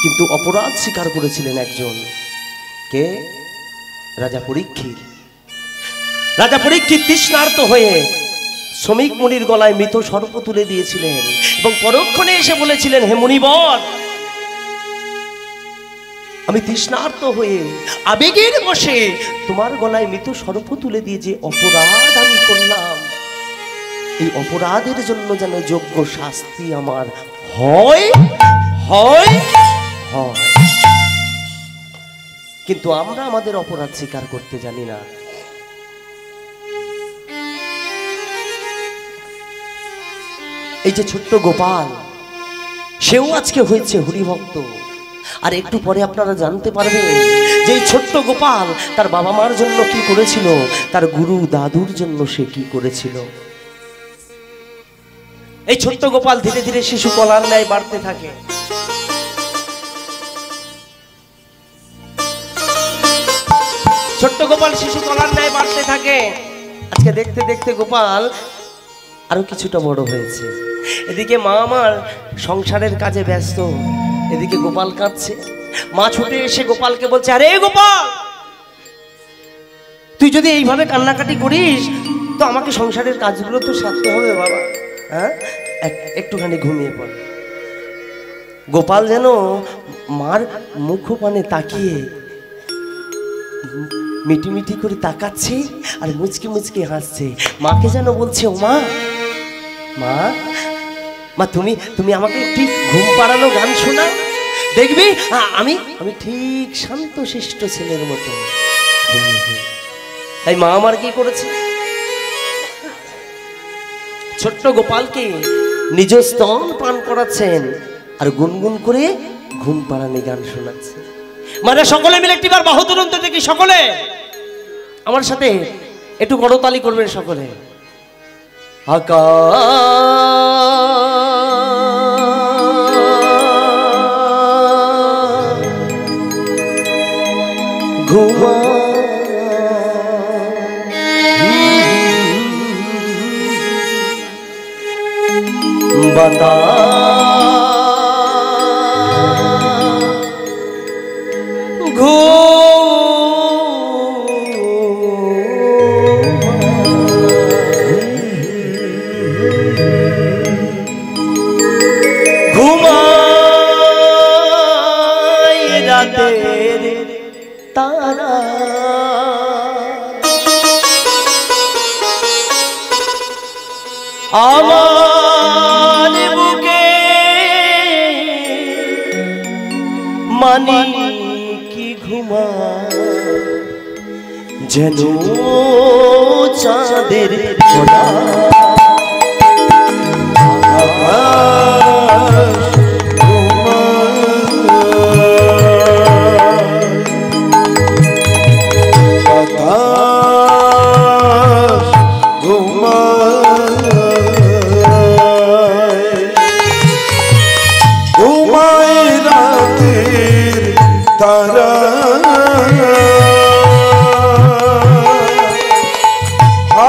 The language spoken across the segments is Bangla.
কিন্তু অপরাধ স্বীকার করেছিলেন একজন, কে? রাজা পরীক্ষিত। রাজা পরীক্ষিত তৃষ্ণার্ত হয়ে শ্রমিক মুনির গলায় মৃত সর্প তুলে দিয়েছিলেন এবং পরক্ষণে এসে বলেছিলেন, হে মুনিবর, আমি তৃষ্ণার্ত হয়ে আবেগের বশে তোমার গলায় মৃত সর্প তুলে দিয়ে যে অপরাধ আমি করলাম, এই অপরাধের জন্য যেন যোগ্য শাস্তি আমার হয় হয় হয়। কিন্তু আমরা আমাদের অপরাধ স্বীকার করতে জানি না। এই যে ছোট্ট গোপাল, সেও আজকে হয়েছে হরিভক্ত। আর একটু পরে আপনারা জানতে পারবেন যে এই ছোট্ট গোপাল তার বাবা মার জন্য কি করেছিল, তার গুরু দাদুর জন্য সে কি করেছিল। এই ছোট্ট গোপাল ধীরে ধীরে শিশু কলার ন্যায় বাড়তে থাকে। ছোট্ট গোপাল শিশু কলার ন্যায় বাড়তে থাকে। আজকে দেখতে দেখতে গোপাল আরো কিছুটা বড় হয়েছে। এদিকে মা আমার সংসারের কাজে ব্যস্ত, এদিকে গোপাল কাঁদছে। মা ছুটে এসে গোপালকে বলছে, আরে গোপাল, তুই যদি এইভাবে কান্নাকাটি করিস তো আমাকে সংসারের কাজগুলো তো সারতে হবে বাবা। হ্যাঁ, একটুখানি ঘুমিয়ে পড়। গোপাল যেন মার মুখপানে তাকিয়ে মিটি মিটি করে তাকাচ্ছে আর মুচকি মুচকি হাসছে। মাকে যেন বলছে, ও মা, মা মা তুমি তুমি আমাকে ঠিক ঘুম পাড়ানো গান শোনা, দেখবি আমি আমি ঠিক শান্ত শিষ্ট ছেলের মতো। তাই মা আমার কি করেছে, ছোট্ট গোপালকে নিজ স্তন পান করাচ্ছেন আর গুনগুন করে ঘুম পাড়ানি গান শোনাচ্ছে। মানে সকলে মিলে একটিবার বাহু তুলুন তো দেখি, সকলে আমার সাথে একটু করতালি করবেন সকলে। ঘুমা বাতা ঘুমাই রাতের তারা, আমার বুকে মানি কি ঘুমা, যেন চাঁদের খোলা।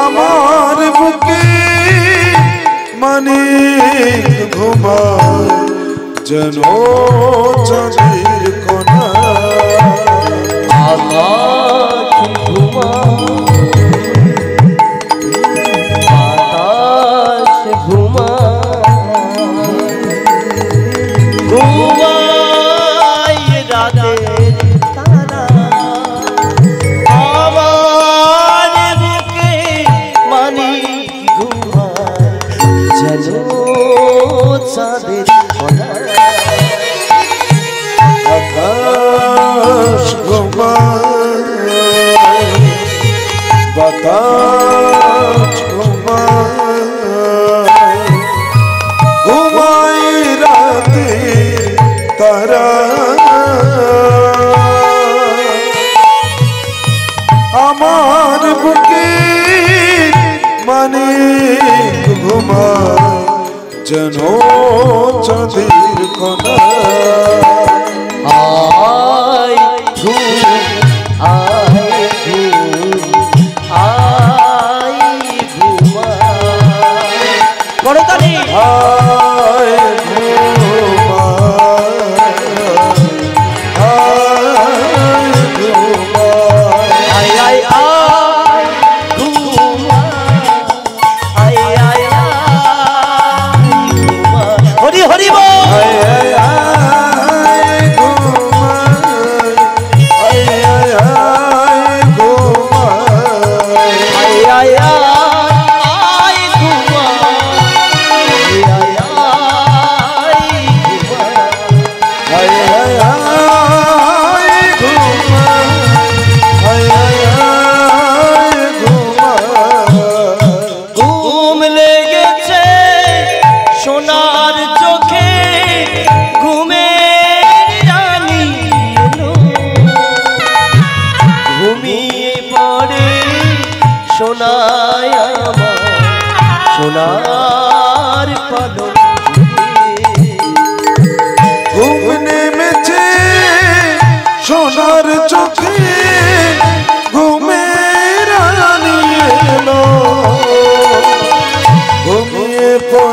আমার বুকে মানে ঘুমায় যেন চাঁদের কোনা। আকাশ ঘুমায়, বাতাস ঘুমায়, ঘুমায় রাতের তারা, আমার বুকে মানি ঘুমায় যেন চাঁদের কোনা। আকাশ ঘুমায়, বাতাস ঘুমায়, ঘুমায় রাতে তারা, আমার বুকে মানে ঘুমায় যেন চাঁদের কোনা। আয় ঘুম, আয় ঘুম, আয় ঘুমায়। করতালি। আয়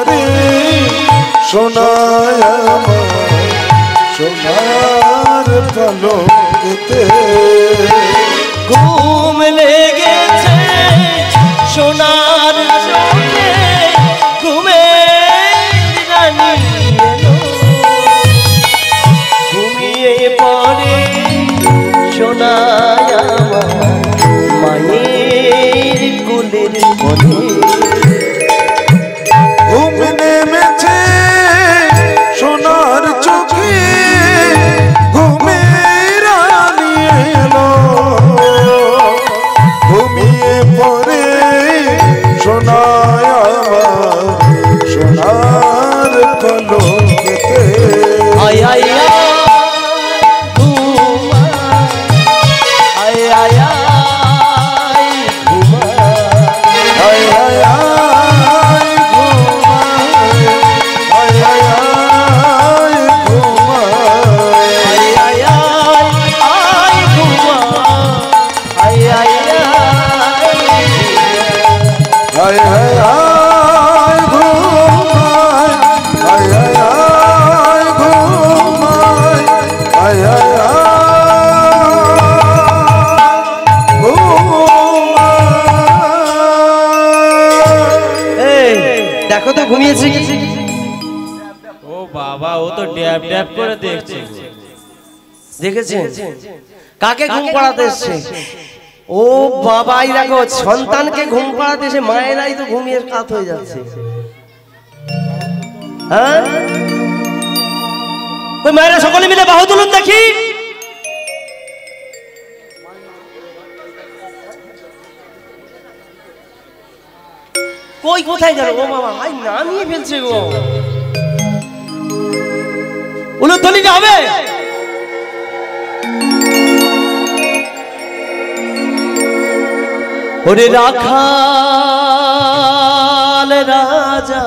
পরে সোনায় আমার সোনার পালকেতে ঘুম লেগেছে সোনার চোখে ঘুমের রানী এলো ঘুমিয়ে পড়ে সোনায় আমার মায়ের কোলের মনে ঘুম নেমেছে সোনার চোখে ঘুমের রানী এলো ঘুমিয়ে পড়ে সোনায় আমার সোনার পালকেতে আয় আয় ঘুমা আয় আয় ঘুমা আয় আয় আয় ঘুমায় আয় আয় আয় ঘুমায় আয় আয় ঘুমা আয় আয় আয় আয় আয় ঘুমায় আয় আয় আয় ঘুমায় আয় আয় আয় এই দেখো তো ঘুমিয়েছে কি ও বাবা ও তো ড্যাব ড্যাব করে দেখছে দেখেছেন কাকে ঘুম পাড়াতে এসছে ও বাবাই দেখো সন্তানকে ঘুম পাড়াতে এসে মায়েরাই তো ঘুমিয়ে কাত হয়ে যাচ্ছে হ্যাঁ ওই মায়েরা সকলে মিলে বাহু তুলুন দেখি কই কোথায় গেল ও বাবা ভাই নামিয়ে ফেলছে গো উলুধ্বনিটা হবে ওরে রাখাল রাজা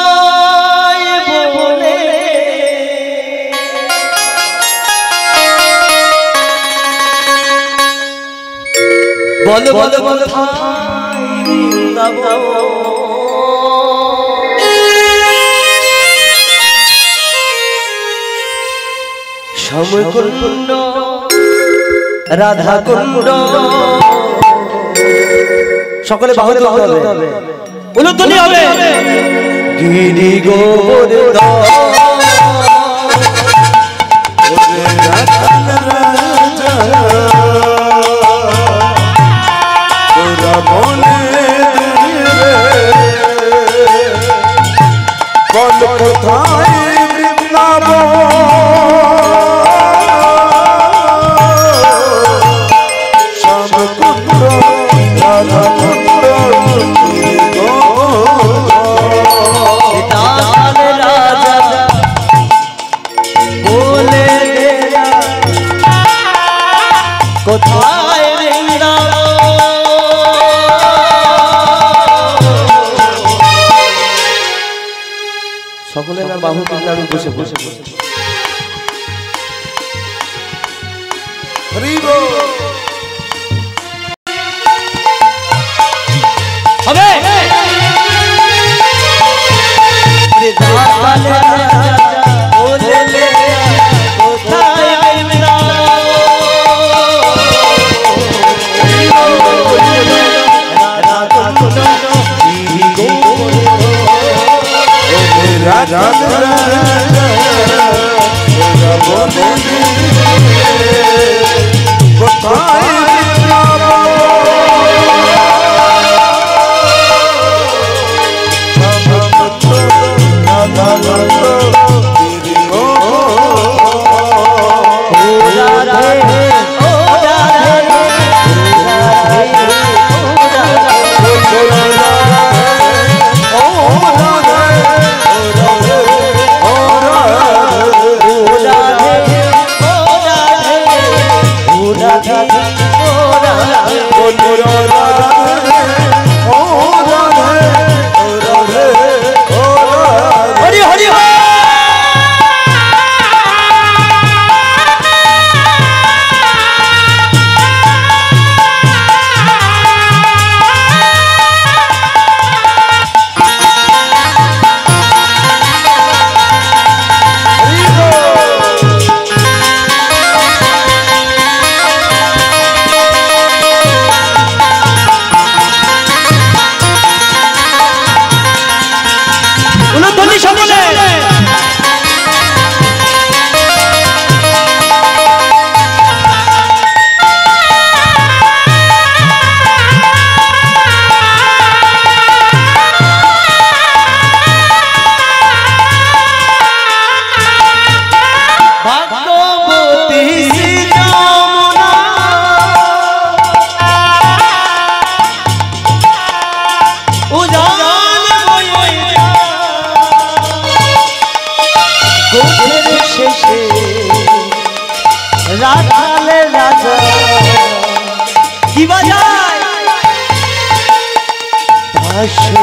আমায় বলে বলো বলো বলো সমকুণ্ড রাধা কুণ্ড সকলে বাহু তুলতে হবে উলুধ্বনি হবে গিরি গোবর্ধন কোথায় বৃন্দাবন শ্যামকুণ্ড রাধাকুণ্ড রাজা বলে কোথায় সকলে না বাহু তুলতে আমি বসে বসে বসে হবে রাজা কোথায় রাধা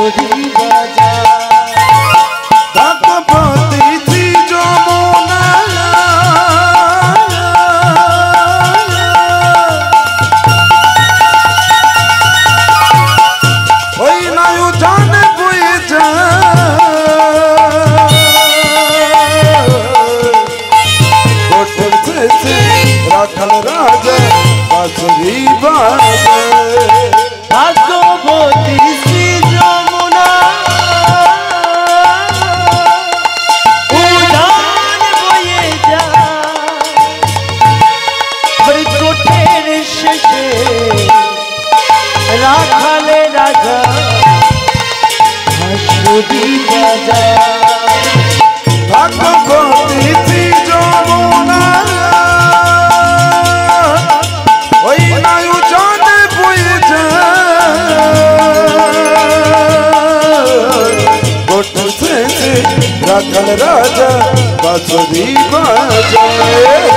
বাঁশরি বাজা। ভগবতী যমুনা ওই নায়ু জানে বয়ে যায় রাখাল রাজা বাঁশরি বাজায়। ভাগ্যবতী শ্রী যমুনা উড়ান বয়ে যায় চোটের শেষে রাখালে রাজা বাঁশরি বাজা। ভগবতী যমুনা ওই নায়ু জানে বয়ে যায় রাখাল রাজা বাঁশরি বাজায়।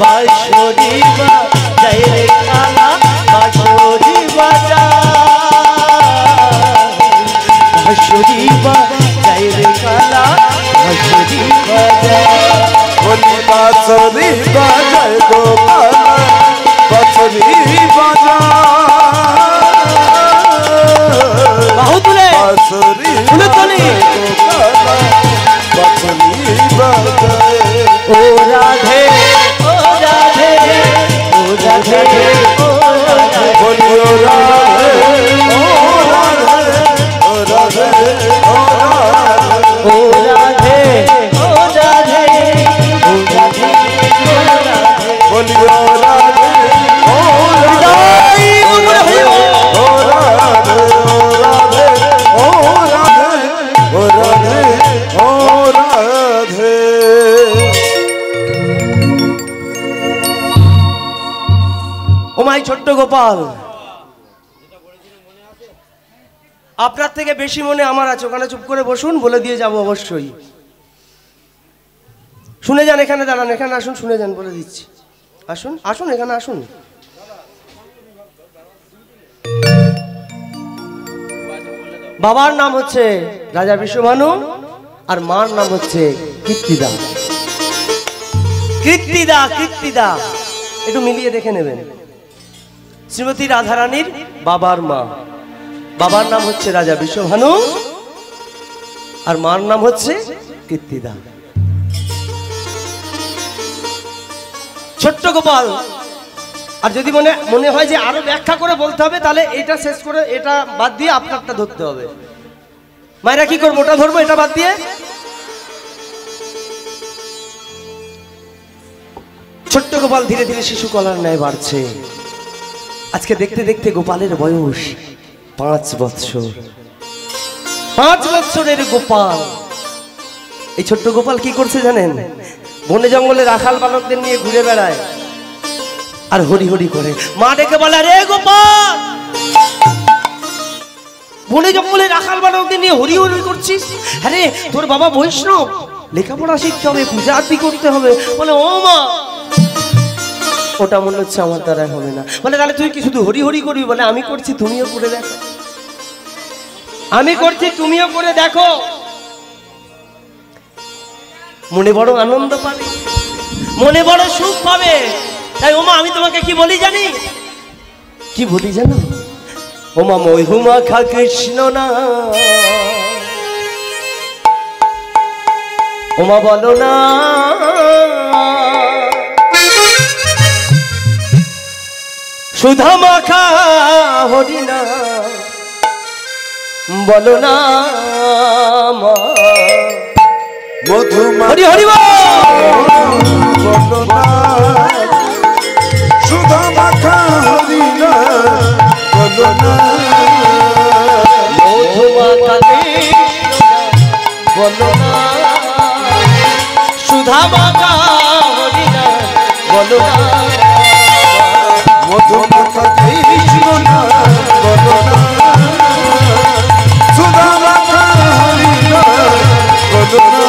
বাঁশরি বাজায় রে কালা বাঁশরি বাজায়। বাঁশরি বাজায় রে কালা বাঁশরি বাজায়। বলি বাঁশরি বাজায় গোপাল বাঁশরি বাজায়। বাহু তুলে বাঁশরি তুলে তোলে। বাঁশরি বাজায়। ও রাধে ও রাধে ও রাধে ও রাধে। বলি ও রাধে ও রাধে ও রাধে ও রাধে। ও রাধে ও রাধে ও রাধে ও রাধে। বলি ও রাধে ও রাধে ও রাধে ও রাধে ও রাধে ও রাধে ও রাধে। ও মাই ছোট্ট গোপাল, আপনার থেকে বেশি মনে আমার আছে। ওখানে চুপ করে বসুন, বলে দিয়ে যাব অবশ্যই। শুনে যান, এখানে দাঁড়ান, এখানে আসুন, শুনে যান, বলে দিচ্ছি। আসুন আসুন, এখানে আসুন। বাবার নাম হচ্ছে রাজা বিশ্বভানু, আর মার নাম হচ্ছে কীর্তিদা। কীর্তিদা কীর্তিদা একটু মিলিয়ে দেখে নেবেন। শ্রীমতী রাধারানীর বাবার মা, বাবার নাম হচ্ছে রাজা বিশ্বভানু, আর মার নাম হচ্ছে কীর্তিদা। ছোট্ট গোপাল, আর যদি মনে হয় যে আরো ব্যাখ্যা করে বলতে হবে, তাহলে এটা শেষ করে এটা বাদ দিয়ে আপনারটা ধরতে হবে। মায়েরা কি করবো, ওটা ধরবো, এটা বাদ দিয়ে। ছোট্ট গোপাল ধীরে ধীরে শিশু কলার ন্যায় বাড়ছে। আজকে দেখতে দেখতে গোপালের বয়স 5 বৎসর। 5 বৎসরের গোপাল। এই ছোট্ট গোপাল কি করছে জানেন? বনে জঙ্গলে রাখাল বালকদের নিয়ে ঘুরে বেড়ায় আর হরি হরি করে। মা ডেকে বলে, রে গোপাল, বনে জঙ্গলে রাখাল বালকদের নিয়ে হরি হরি করছিস? আরে তোর বাবা বৈষ্ণব, লেখাপড়া শিখতে হবে, পূজা আরতি করতে হবে। বলে, ও মা, ওটা মনে হচ্ছে আমার দ্বারা হবে না। বলে, তাহলে তুই কি শুধু হরি হরি করবি? বলে, আমি করছি, তুমিও করে দেখো। আমি করছি, তুমিও করে দেখো। মনে বড় আনন্দ পাবে, মনে বড় সুখ পাবে। তাই ওমা, আমি তোমাকে কি বলি জানি? কি বলি জানো? ওমা, মহিমা খা কৃষ্ণ না, ওমা বলো না, সুধা মাখা হরি না, বলো না মা। মধুমা হরি হরি বল। বলো না, সুধা মাখা হরি না, বলো না, মধুমাখা কৃষ্ণ বলো না, সুধা মাখা হরি না, বলো না। মধুমাখা কৃষ্ণ না, বলো না, সুধা মাখা হরি না, বলো না।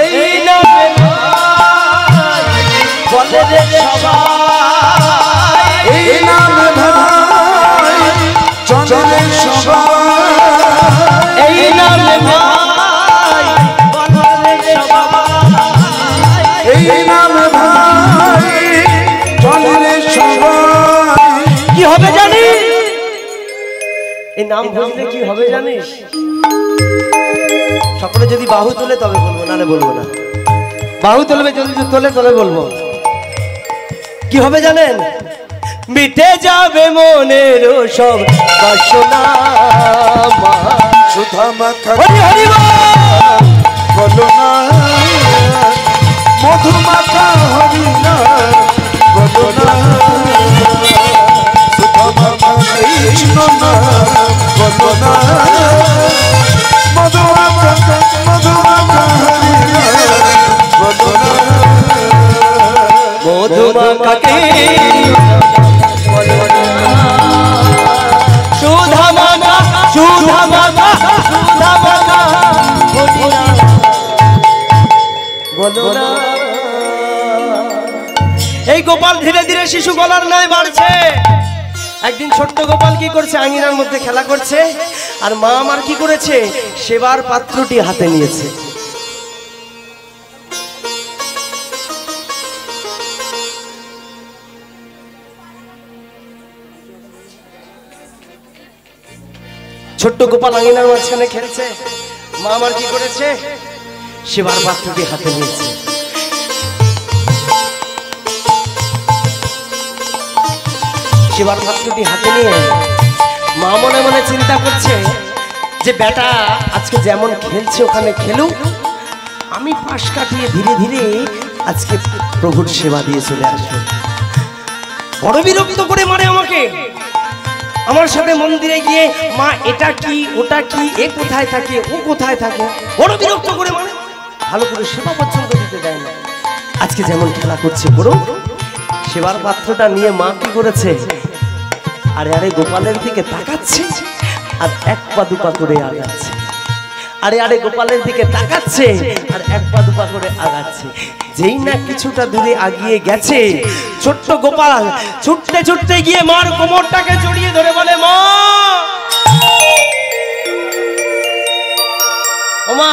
এই নামে বলে রে সবাই, এই নামে ভাই চলে সবাই, এই নামে ভাই চলে রে সবাই। কি হবে জানিস? এই নাম বুঝলে কি হবে জানিস? সকলে যদি বাহু তোলে তবে বলবো, নালে বলবো না। বাহু তুলবে, যদি তোলে তবে বলবো। কি হবে জানেন? মিটে যাবে মনের সব বাসনা। সুধা মাখা হরি হরি বলো না, মধু মাখা হরি না বলো না, সুধা মাখা কৃষ্ণ না বলো না, মধু মাখা হরি না বলো না, মধু মাখা সুধা মাখা সুধা মাখা সুধা মাখা বলো না। এই গোপাল ধীরে ধীরে শিশু গলার ন্যায় বাড়ছে। একদিন ছোট্ট গোপাল কি করছে, আঙিনার মধ্যে খেলা করছে, আর মা আমার কি করেছে, সেবার পাত্রটি হাতে নিয়েছে। ছোট্ট গোপাল আঙিনার মাঝখানে খেলছে, মা আমার কি করেছে, সেবার পাত্রটি হাতে নিয়েছে। সেবার পাত্রটি হাতে নিয়ে মা মনে মনে চিন্তা করছে যে বেটা আজকে যেমন খেলছে ওখানে খেলুক, আমি পাশ কাটিয়ে ধীরে ধীরে আজকে প্রভুর সেবা দিয়ে চলে আসবো। বড় বিরক্ত করে মারে আমাকে। আমার সাথে মন্দিরে গিয়ে মা এটা কি ওটা কি, এ কোথায় থাকে ও কোথায় থাকে, বড় বিরক্ত করে মানে, ভালো করে সেবা পর্যন্ত দিতে দেয় না। আজকে যেমন খেলা করছে করো। সেবার পাত্রটা নিয়ে মা কি করেছে, আরে আরে গোপালের দিকে তাকাচ্ছে আর এক পা দুপা করে আগাচ্ছে, আরে আরে গোপালের দিকে তাকাচ্ছে আর এক পা দুপা করে আগাচ্ছে। যেই না কিছুটা দূরে আগিয়ে গেছে, ছোট্ট গোপাল ছুটতে ছুটতে গিয়ে মার কোমরটাকে জড়িয়ে ধরে বলে, মা ও মা,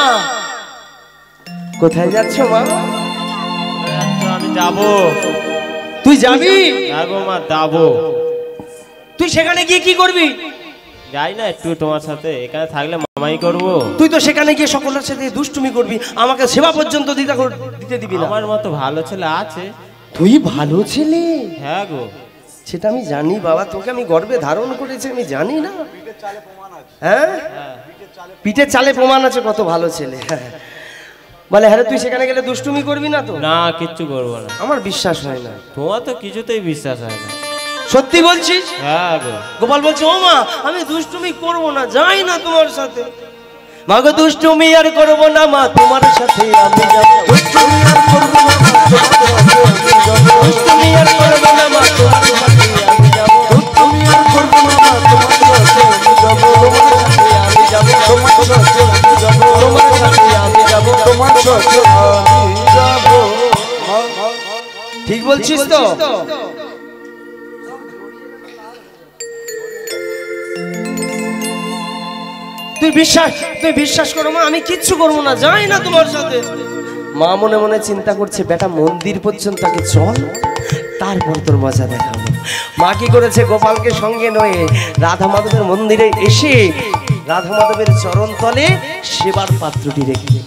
কোথায় যাচ্ছ মা? আমি যাবো। তুই যাবি? যাবো মা, যাবো। তুই সেখানে গিয়ে কি করবি? যাই না একটু তোমার সাথে, এখানে থাকলে মামাই করবো। তুই তো সেখানে গিয়ে সকলের সাথে দুষ্টুমি করবি, আমাকে সেবা পর্যন্ত দিতে দিবি না। আমার মতো ভালো ছেলে আছে? তুই ভালো ছেলে? হ্যাঁ গো, সেটা আমি জানি বাবা, তোকে আমি গর্বে ধারণ করেছি, আমি জানি না। হ্যাঁ, পিঠের চালে প্রমাণ আছে কত ভালো ছেলে। বলে হ্যাঁ, তুই সেখানে গেলে দুষ্টুমি করবি না তো? না, কিচ্ছু করবো না। আমার বিশ্বাস হয় না। তোমার তো কিছুতেই বিশ্বাস হয় না। সত্যি বলছিস? হ্যাঁ গো। গোপাল বলছে, ও মা আমি দুষ্টুমি করবো না, যাই না তোমার সাথে। মা গো দুষ্টুমি আর করবো না মা, তোমার সাথে আমি যাবো। দুষ্টুমি আর করবো না মা, দুষ্টুমি আর করবো না মা, তোমার সাথে আমি যাবো। দুষ্টুমি আর করবো না মা, তোমার সাথে আমি যাবো। তোমার সাথে আমি যাবো, তোমার সাথে আমি যাবো, তোমার সাথে আমি যাবো, তোমার সাথে আমি যাবো। ঠিক বলছিস তো? তুই বিশ্বাস করো মা, আমি কিচ্ছু করবো না, যাই না তোমার সাথে। মা মনে মনে চিন্তা করছে, বেটা মন্দির পর্যন্ত আগে চল, তারপর তোর মজা দেখাবো। মা কি করেছে, গোপালকে সঙ্গে নয়ে রাধা মাধবের মন্দিরে এসে রাধা মাধবের চরণ তলে সেবার পাত্রটি রেখে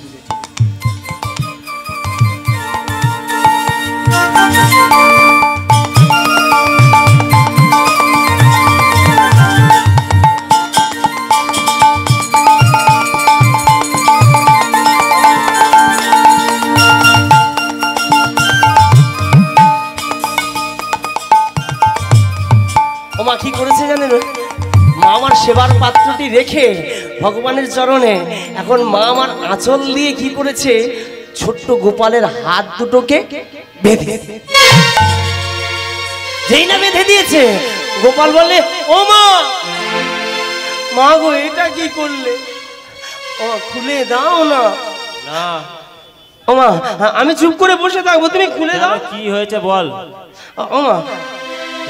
কি করেছে জানেন? মা আমার সেবার পাত্রটি রেখে ভগবানের চরণে এখন মা আমার আঁচল দিয়ে কি করেছে, ছোট্ট গোপালের হাত দুটোকে বেঁধে, যেই না বেঁধে দিয়েছে, গোপাল বলে, ও মা, মা গো এটা কি করলে? ও খুলে দাও না। না ও মা, আমি চুপ করে বসে থাকবো, তুমি খুলে দাও। কি হয়েছে বল। ও মা,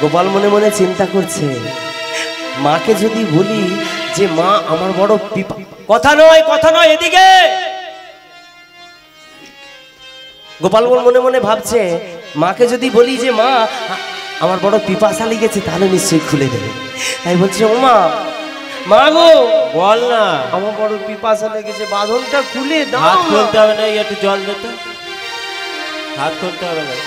গোপাল মনে মনে চিন্তা করছে, মাকে যদি বলি যে মা আমার বড় কথা নয়, এদিকে গোপাল মনে মনে ভাবছে মাকে যদি বলি যে মা আমার বড় পিপাসা লেগেছে তাহলে নিশ্চয়ই খুলে দেবে। তাই বলছে ও মা, মা গো বল না। আমার বড় পিপাসা লেগেছে, বাঁধনটা খুলে দাও। হাত খুলতে হবে না, একটু জল দিতে, হাত খুলতে হবে না।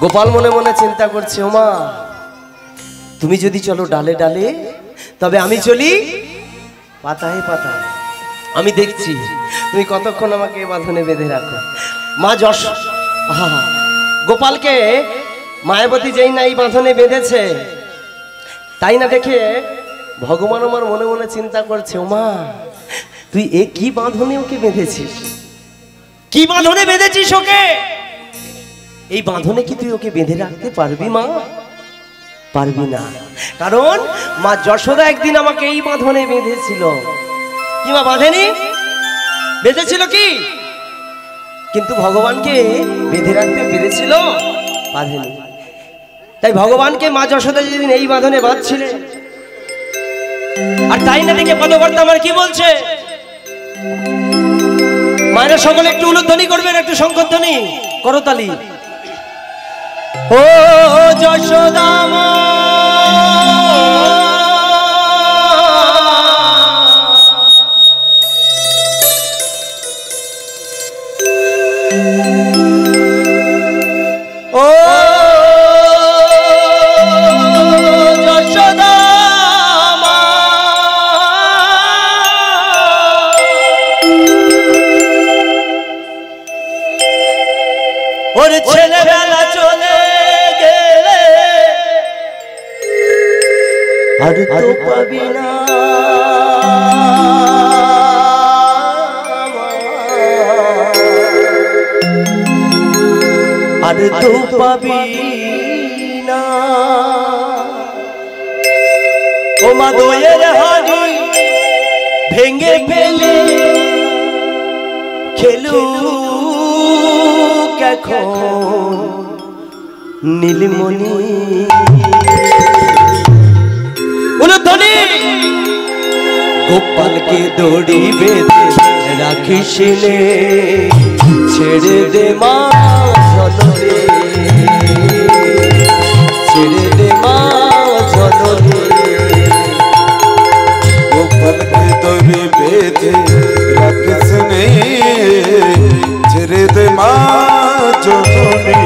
গোপাল মনে মনে চিন্তা করছে ও মা, তুমি যদি চলো ডালে ডালে তবে আমি চলি পাতায় পাতায়। আমি দেখছি তুমি কতক্ষণ আমাকে বাঁধনে বেঁধে রাখো। মা যশ গোপালকে মায়াবতী যেই না এই বাঁধনে বেঁধেছে তাই না দেখে ভগবান আমার মনে মনে চিন্তা করছে ও মা, তুই এ কি বাঁধনে ওকে বেঁধেছিস? কি বাঁধনে বেঁধেছিস ওকে? এই বাঁধনে কি তুই ওকে বেঁধে রাখতে পারবি মা? পারবি না, কারণ মা যশোদা একদিন আমাকে এই বাঁধনে বেঁধেছিল। কি মা বাঁধেনি? বেঁধেছিল কি? কিন্তু ভগবানকে বেঁধে রাখতে পেরেছিল? বাঁধেনি। তাই ভগবানকে মা যশোদা যেদিন এই বাঁধনে বাঁধছিলেন, আর তাই না দেখে পদকর্তা আমার কি বলছে, মায়েরা সকলে একটু উলুধ্বনি করবেন, একটু শঙ্খধ্বনি, করতালি। ও যশোদা মা, ও যশোদা মা, ওর ছেলেবেলা চলে আর তো পাবি না, আর তো পাবি না। ও মা দয়ের হাড়ি ভেঙে ফেলে খেলু এখন নীলমণি। উলুধ্বনি। গোপালকে দড়ি বেঁধে রাখিস নে, ছেড়ে দে মা জননী, ছেড়ে দে মা জননী। গোপালকে দড়ি বেঁধে রাখিস নে, ছেড়ে দে মা জননী,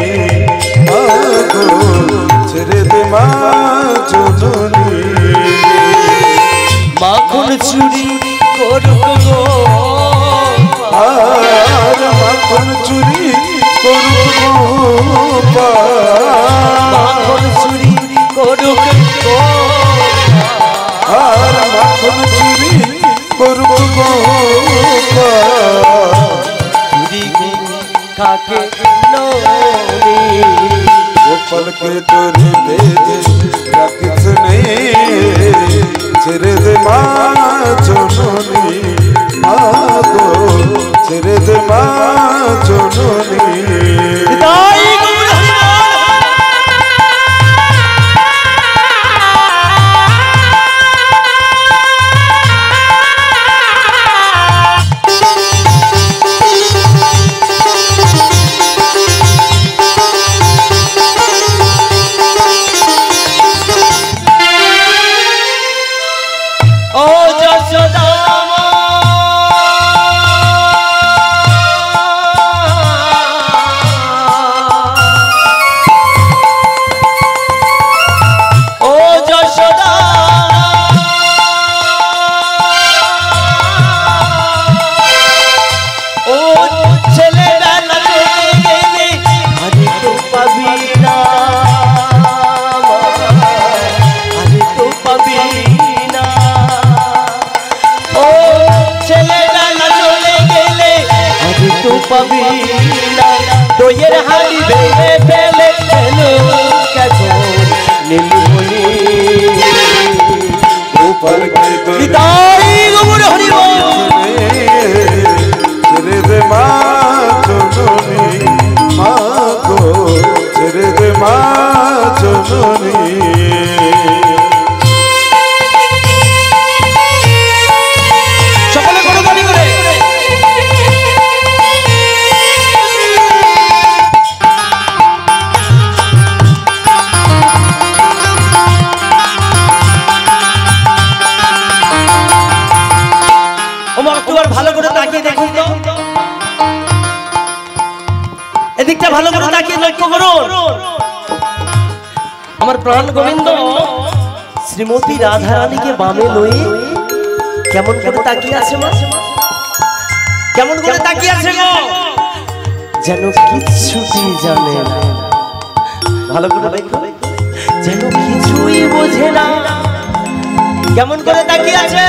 আগো ছেড়ে দে মা জননী। মাখন চুরি করুক গো, আর মাখন চুরি করুক মাখন চুরি করুক গো, আর মাখন চুরি করুক চুরি কাকে ননি। গোপালকে দড়ি বেঁধে রাখিস নে, ছেড়ে দে মা জননী, আগো ছেড়ে দে মা জননী। গোপালকে তোর নিতাই গৌর হরি বল। ছেড়ে দে মা জননী মা গো ছেড়ে দে মা জননী সকলে করতালি করে ওমা একটু আর ভালো করে তাকিয়ে দেখুন তো, এদিকটা ভালো করে তাকিয়ে লক্ষ্য করুন। আমার প্রাণ গোবিন্দ শ্রীমতী রাধারানীকে বামে লই কেমন করে তাকিয়ে আছে মা, কেমন করে তাকিয়ে আছে গো, যেন কিচ্ছুটি জানে না। ভালো করে দেখো, যেন কিছুই বোঝে না, কেমন করে তাকিয়ে আছে।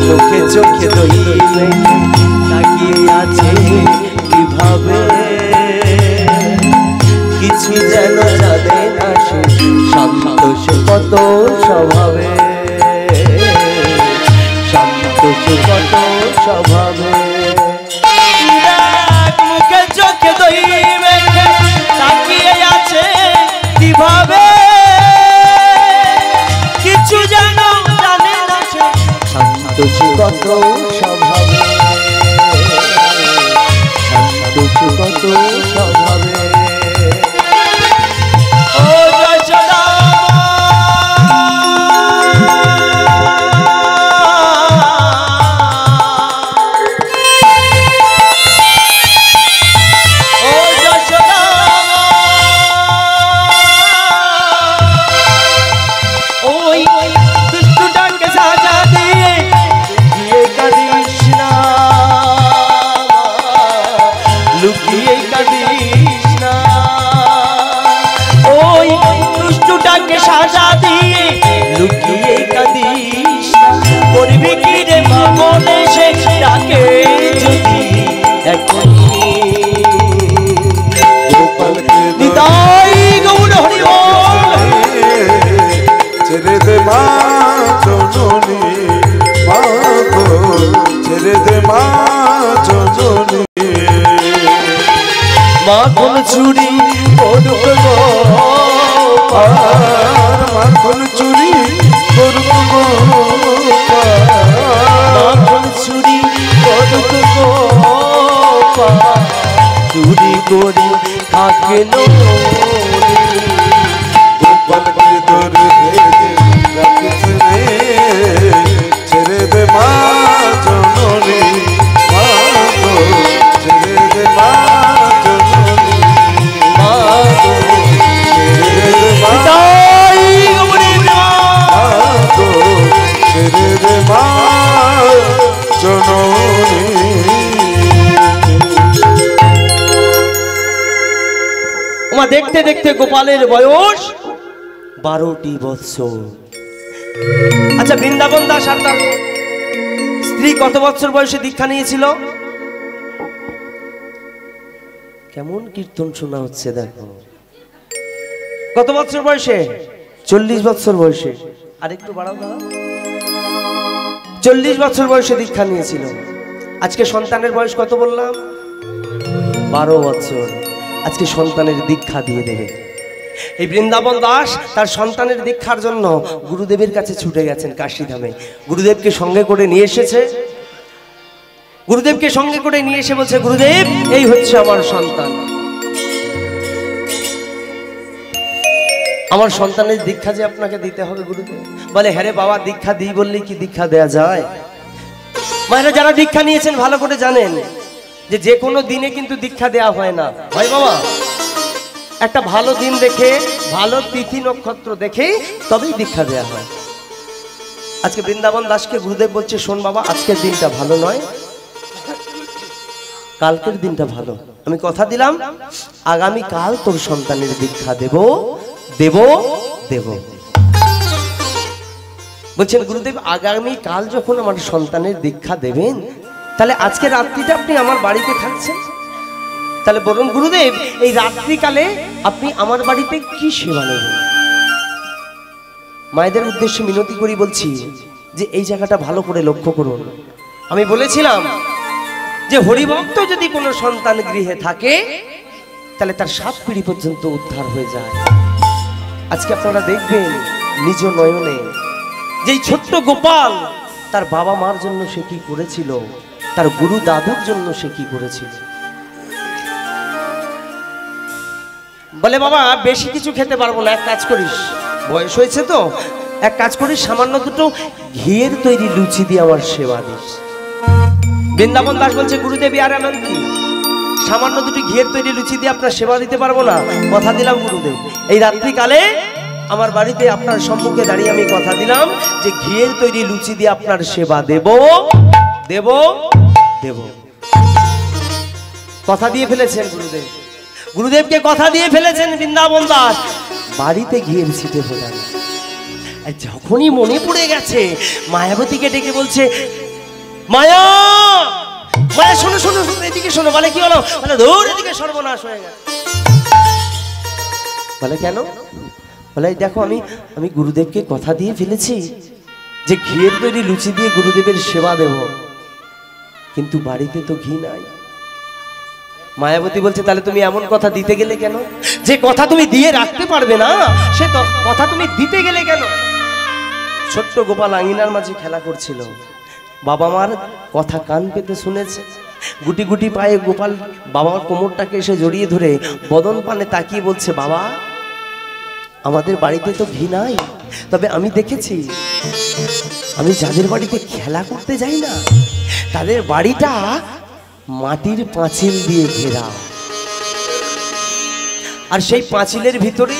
চোখে চোখে দই তাকিয়ে আছে কিভাবে, কিছু যেন জানে না সে, শান্ত সে কত স্বভাবে, শান্ত সে কত স্বভাবে। মুখে চোখে দই মেখে তাকিয়ে আছে কিভাবে, কিছু যেন জানে না সে, শান্ত সে কত স্বভাবে, শান্ত সে কত স্বভাবে। সাজা দিয়ে লুকিয়ে কাঁদিস, করবি কি রে মা মনে সে ডাকে যদি এখনই। নিতাই গৌর হরি বল। ছেড়ে দে মা জননী মা গো ছেড়ে দে মা জননী মাখন চুরি করুক গো, মাখন চুরি করুক গো, মাখন চুরি করুক গো, চুরি করে থাকে গোপালকে তোর ভেজে রাখিস রে, ছেড়ে দে মা জননী মা গো ছেড়ে দে মা জননী মা গো, ছেড়ে দে মা গো ছেড়ে দে মা জননী। ওমা দেখতে দেখতে গোপালের বয়স 12টি বৎসর। আচ্ছা বৃন্দাবন দাস আর তার স্ত্রী কত বছর বয়সে দীক্ষা নিয়েছিল? কেমন কীর্তন শোনা হচ্ছে দেখো, কত বছর বয়সে? 40 বছর বয়সে। আর একটু বাড়াও দাদা, 40 বছর বয়সে দীক্ষা নিয়েছিল। আজকে সন্তানের বয়স কত বললাম? 12 বছর। আজকে সন্তানের দীক্ষা দিয়ে দেবে। এই বৃন্দাবন দাস তার সন্তানের দীক্ষার জন্য গুরুদেবের কাছে ছুটে গেছেন কাশীধামে। গুরুদেবকে সঙ্গে করে নিয়ে এসেছে। গুরুদেবকে সঙ্গে করে নিয়ে এসে বলছে, গুরুদেব এই হচ্ছে আমার সন্তান, আমার সন্তানের দীক্ষা যে আপনাকে দিতে হবে। গুরুদেব বলে, হ্যাঁ রে বাবা, দীক্ষা দিই বললেই কি দীক্ষা দেয়া যায়? মায়েরা যারা দীক্ষা নিয়েছেন ভালো করে জানেন যে যে কোনো দিনে কিন্তু দীক্ষা দেয়া হয় না, হয় বাবা? একটা ভালো দিন দেখে, ভালো তিথি নক্ষত্র দেখে তবেই দীক্ষা দেয়া হয়। আজকে বৃন্দাবন দাসকে গুরুদেব বলছে, শোন বাবা, আজকের দিনটা ভালো নয়, কালকের দিনটা ভালো। আমি কথা দিলাম আগামী কাল তোর সন্তানের দীক্ষা দেব দেব দেব। বলছেন গুরুদেব, আগামী কাল যখন আমার সন্তানের দীক্ষা দেবেন, তাহলে আজকে রাত্রিটা আপনি আমার বাড়িতে থাকছেন, তাহলে বলুন গুরুদেব, এই রাত্রিকালে আপনি আমার বাড়িতে কি সেবা নেবেন? মায়েদের উদ্দেশ্যে মিনতি করি, বলছি যে এই জায়গাটা ভালো করে লক্ষ্য করুন। আমি বলেছিলাম যে হরিভক্ত যদি কোনো সন্তান গৃহে থাকে তাহলে তার 7 পিঢ়ি পর্যন্ত উদ্ধার হয়ে যায়। আজকে আপনারা দেখবেন নিজ নয়নে যে ছোট্ট গোপাল তার বাবা মার জন্য সে কি করেছিল, তার গুরু দাদুর জন্য সে কি করেছিল। বলে বাবা বেশি কিছু খেতে পারবো না, এক কাজ করিস, বয়স হয়েছে তো, এক কাজ করিস, সামান্য দুটো ঘিয়ের তৈরি লুচি দিয়ে আমার সেবা দিস। বৃন্দাবন দাস বলছে গুরুদেবী আর এমন কি, সামান্য দুটি ঘিয়ের তৈরি লুচি দিয়ে আপনার সেবা দিতে পারবো না, কথা দিলাম গুরুদেব এই রাত্রিকালে আমার বাড়িতে আপনার সম্মুখে দাঁড়িয়ে আমি কথা দিলাম যে ঘিয়ের তৈরি লুচি দিয়ে আপনার সেবা দেব দেব দেব। কথা দিয়ে ফেলেছেন গুরুদেব, গুরুদেবকে কথা দিয়ে ফেলেছেন বৃন্দাবন দাস। বাড়িতে ঘিয়ের ছিটে ফোটান, যখনই মনে পড়ে গেছে মায়াবতীকে ডেকে বলছে মায়া, মায়া শোনো শোনো এদিকে শোনো। বলে কি হলো? বলে ধুর এদিকে সর্বনাশ হয়ে গেছে। বলে কেন? বলে দেখো আমি গুরুদেবকে কথা দিয়ে ফেলেছি যে ঘিয়ের তৈরি লুচি দিয়ে গুরুদেবের সেবা দেব, কিন্তু বাড়িতে তো ঘি নাই। মায়াবতী বলছে তাহলে তুমি এমন কথা দিতে গেলে কেন? যে কথা তুমি দিয়ে রাখতে পারবে না সে কথা তুমি দিতে গেলে কেন? ছোট্ট গোপাল আঙিনার মাঝে খেলা করছিল, বাবা মার কথা কান পেতে শুনেছে। গুটি গুটি পায়ে গোপাল বাবার কোমরটাকে এসে জড়িয়ে ধরে বদন পানে তাকিয়ে বলছে বাবা আমাদের বাড়িতে তো ঘি নাই, তবে আমি দেখেছি আমি যাদের বাড়িতে খেলা করতে যাই না তাদের বাড়িটা মাটির পাঁচিল দিয়ে ঘেরা, আর সেই পাঁচিলের ভিতরে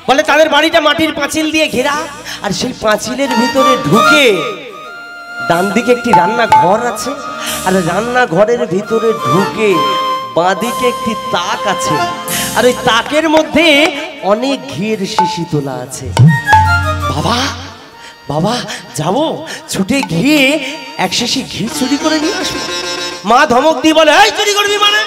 বলে তাদের বাড়িটা মাটির পাঁচিল দিয়ে ঘেরা, আর সেই পাঁচিলের ভিতরে ঢুকে ডান দিকে একটি রান্নাঘর আছে, আর রান্নাঘরের ভিতরে ঢুকে বাঁদিকে একটি তাক আছে, আর ওই তাকের মধ্যে অনেক ঘিয়ের শিশি তোলা আছে। বাবা বাবা যাবো, ছুটে গিয়ে এক শিশি ঘি চুরি করে নিয়ে আসবো। মা ধমক দিয়ে বলে এই চুরি করবি মানে?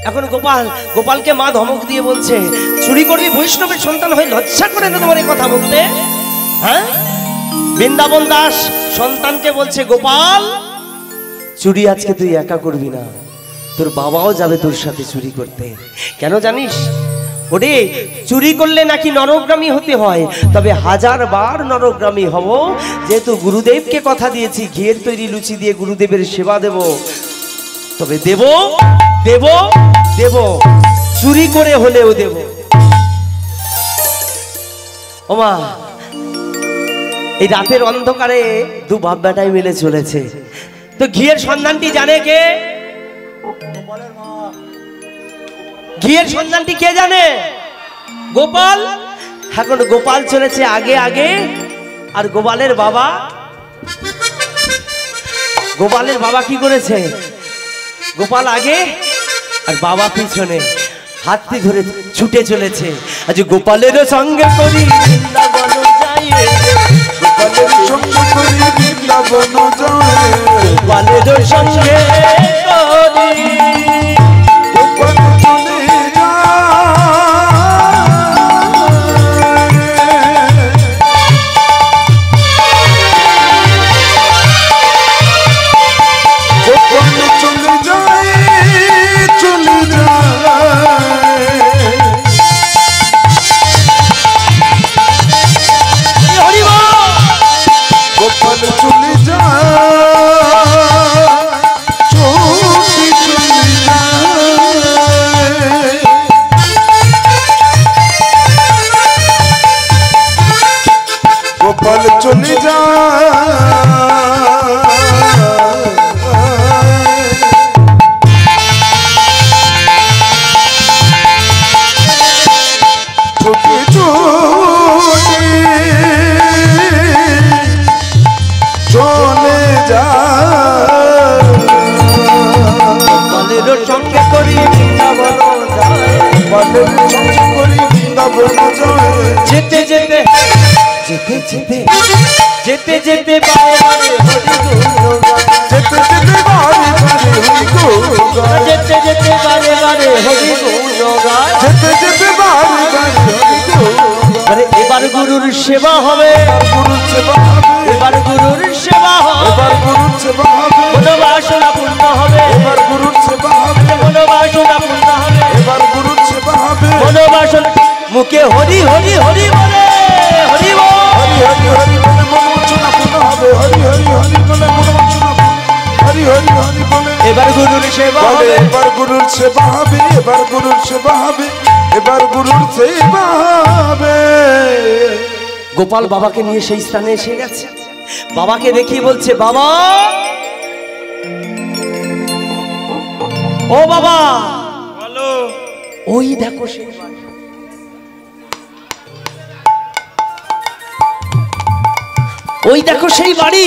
এখন গোপালকে মা ধমক দিয়ে বলছে চুরি করবি, বৈষ্ণবের সন্তান হয়ে লজ্জা করে না তোমার এই কথা বলতে? হ্যাঁ, বৃন্দাবন দাস সন্তানকে বলছে গোপাল চুরি আজকে তুই একা করবি না, তোর বাবাও যাবে তোর সাথে চুরি করতে। কেন জানিস? ওরে চুরি করলে নাকি নরগ্রামী হতে হয়, তবে 1000 বার নরগ্রামী হব, যেহেতু গুরুদেবকে কথা দিয়েছি ঘিয়ের তৈরি লুচি দিয়ে গুরুদেবের সেবা দেব, তবে দেব দেব দেব, চুরি করে হলেও দেব। ওমা এই রাতের অন্ধকারে দু বাপ বেটাই মিলে চলেছে, তো ঘিয়ের সন্ধানটি জানে কে? ঘিয়ের সন্ধানটি কে জানে? গোপাল। এখন গোপাল চলেছে আগে আগে, আর গোপালের বাবা কি করেছে? গোপাল আগে আর বাবা পিছনে, হাতটি ধরে ছুটে চলেছে। আজ গোপালের সঙ্গে করি বৃন্দাবন যাই, গোপালের সঙ্গে করি বৃন্দাবন যাই, গোপালের সঙ্গে করি গোপাল চলে যায়। গুরুর সেবা হবে, গুরুর সেবা হবে, এবার গুরুর সেবা হবে, এবার গুরুর সেবা হবে, মনোবাসনা পূর্ণ হবে, এবার গুরুর সেবা হবে, মনোবাসনা পূর্ণ হবে, এবার গুরুর সেবা হবে। মনোবাসনা মুখে হরি হরি হরি বলে, হরি বল। হরি হরি হরি বলে মনোবাসনা পূর্ণ হবে, হরি হরি হরি বলে মনোবাসনা পূর্ণ, হরি হরি হরি বলে এবার গুরুর সেবা বলে হবে, এবার গুরুর সেবা হবে, এবার গুরুর সেবা হবে, এবার গুরুর সেবা হবে। গোপাল বাবাকে নিয়ে সেই স্থানে এসে গেছে। বাবাকে দেখিয়ে বলছে, বাবা ও বাবা, বলো। ওই দেখো সেই বাড়ি। ওই দেখো সেই বাড়ি।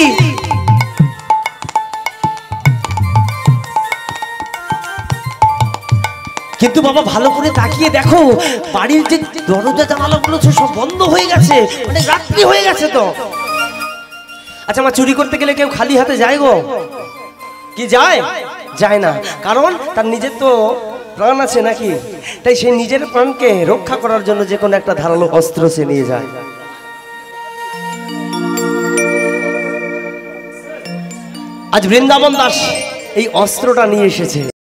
কিন্তু বাবা ভালো করে তাকিয়ে দেখো, বাড়ির যে দরজা জানালাগুলো সব বন্ধ হয়ে গেছে, মানে রাত্রি হয়ে গেছে তো। আচ্ছা, আমার চুরি করতে গেলে কেউ খালি হাতে যায় গো? কি যায়? যায় না, কারণ তার নিজের তো প্রাণ আছে নাকি? তাই সে নিজের প্রাণকে রক্ষা করার জন্য যে কোনো একটা ধারালো অস্ত্র সে নিয়ে যায়। আজ বৃন্দাবন দাস এই অস্ত্রটা নিয়ে এসেছে।